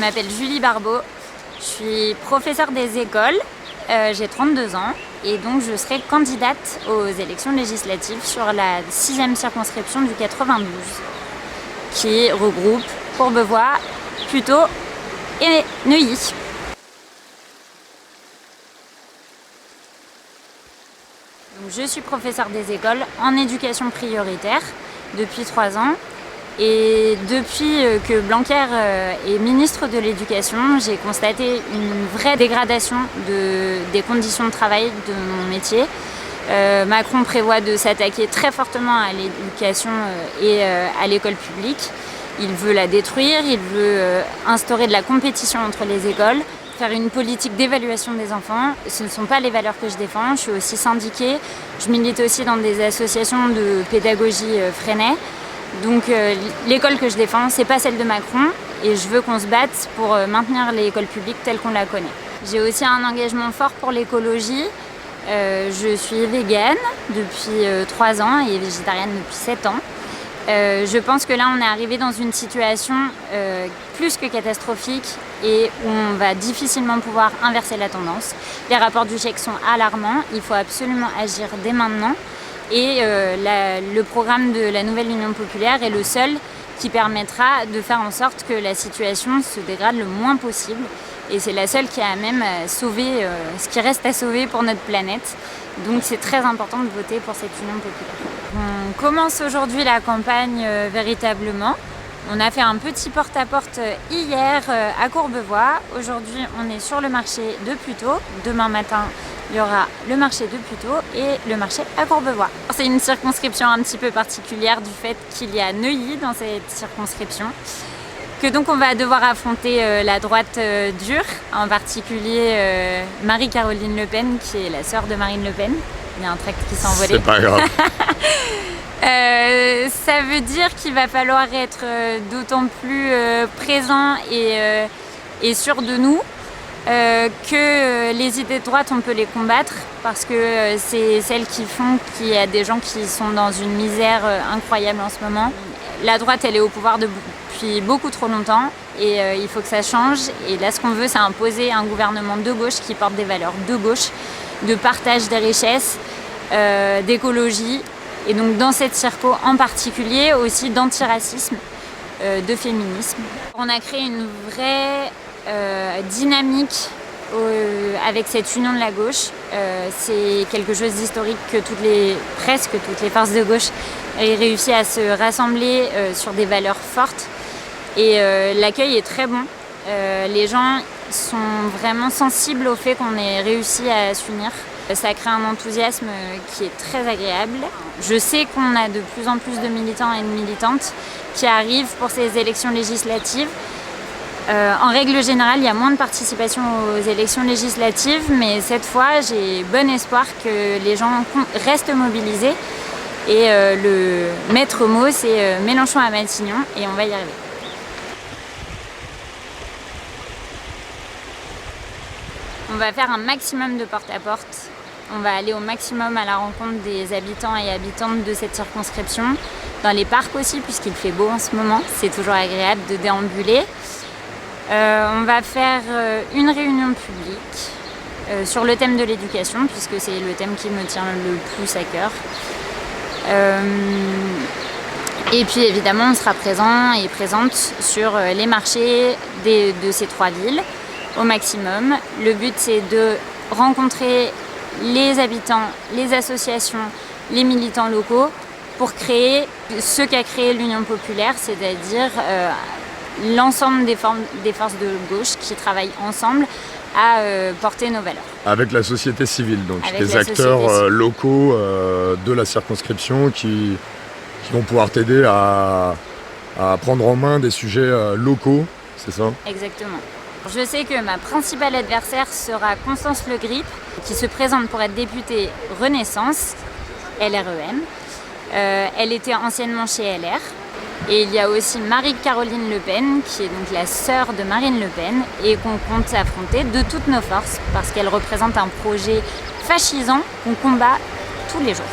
m'appelle Julie Barbeau, je suis professeure des écoles, j'ai 32 ans et donc je serai candidate aux élections législatives sur la 6e circonscription du 92 qui regroupe Courbevoie, Puteaux et Neuilly. Donc, je suis professeure des écoles en éducation prioritaire depuis 3 ans. Et depuis que Blanquer est ministre de l'Éducation, j'ai constaté une vraie dégradation des conditions de travail de mon métier. Macron prévoit de s'attaquer très fortement à l'éducation et à l'école publique. Il veut la détruire, il veut instaurer de la compétition entre les écoles, faire une politique d'évaluation des enfants. Ce ne sont pas les valeurs que je défends, je suis aussi syndiquée. Je milite aussi dans des associations de pédagogie Freinet. Donc l'école que je défends, c'est pas celle de Macron et je veux qu'on se batte pour maintenir l'école publique telle qu'on la connaît. J'ai aussi un engagement fort pour l'écologie. Je suis végane depuis 3 ans et végétarienne depuis 7 ans. Je pense que là on est arrivé dans une situation plus que catastrophique et où on va difficilement pouvoir inverser la tendance. Les rapports du GIEC sont alarmants, il faut absolument agir dès maintenant. Et le programme de la nouvelle Union populaire est le seul qui permettra de faire en sorte que la situation se dégrade le moins possible. Et c'est la seule qui a même sauvé ce qui reste à sauver pour notre planète. Donc c'est très important de voter pour cette Union populaire. On commence aujourd'hui la campagne véritablement. On a fait un petit porte-à-porte hier à Courbevoie. Aujourd'hui, on est sur le marché de Puteaux. Demain matin, il y aura le marché de Puteaux et le marché à Courbevoie. C'est une circonscription un petit peu particulière du fait qu'il y a Neuilly dans cette circonscription. Que donc on va devoir affronter la droite dure, en particulier Marie-Caroline Le Pen, qui est la sœur de Marine Le Pen. Il y a un tract qui s'est envolé. C'est pas grave. Ça veut dire qu'il va falloir être d'autant plus présent et sûr de nous que les idées de droite, on peut les combattre parce que c'est celles qui font qu'il y a des gens qui sont dans une misère incroyable en ce moment. La droite, elle est au pouvoir depuis beaucoup trop longtemps et il faut que ça change. Et là, ce qu'on veut, c'est imposer un gouvernement de gauche qui porte des valeurs de gauche, de partage des richesses, d'écologie. Et donc dans cette circo en particulier aussi d'antiracisme, de féminisme. On a créé une vraie dynamique avec cette union de la gauche. C'est quelque chose d'historique que presque toutes les forces de gauche aient réussi à se rassembler sur des valeurs fortes. Et l'accueil est très bon. Les gens sont vraiment sensibles au fait qu'on ait réussi à s'unir. Ça crée un enthousiasme qui est très agréable. Je sais qu'on a de plus en plus de militants et de militantes qui arrivent pour ces élections législatives. En règle générale, il y a moins de participation aux élections législatives, mais cette fois, j'ai bon espoir que les gens restent mobilisés. Et le maître mot, c'est Mélenchon à Matignon, et on va y arriver. On va faire un maximum de porte-à-porte. On va aller au maximum à la rencontre des habitants et habitantes de cette circonscription. Dans les parcs aussi, puisqu'il fait beau en ce moment. C'est toujours agréable de déambuler. On va faire une réunion publique sur le thème de l'éducation, puisque c'est le thème qui me tient le plus à cœur. Et puis évidemment, on sera présent et présente sur les marchés de ces 3 villes au maximum. Le but, c'est de rencontrer les habitants, les associations, les militants locaux pour créer ce qu'a créé l'Union populaire, c'est-à-dire l'ensemble des forces de gauche qui travaillent ensemble à porter nos valeurs. Avec la société civile, donc Avec des acteurs locaux de la circonscription qui vont pouvoir t'aider à prendre en main des sujets locaux, c'est ça ? Exactement. Je sais que ma principale adversaire sera Constance Le Grip, qui se présente pour être députée Renaissance, LREM. Elle était anciennement chez LR. Et il y a aussi Marie-Caroline Le Pen, qui est donc la sœur de Marine Le Pen, et qu'on compte affronter de toutes nos forces, parce qu'elle représente un projet fascisant qu'on combat tous les jours.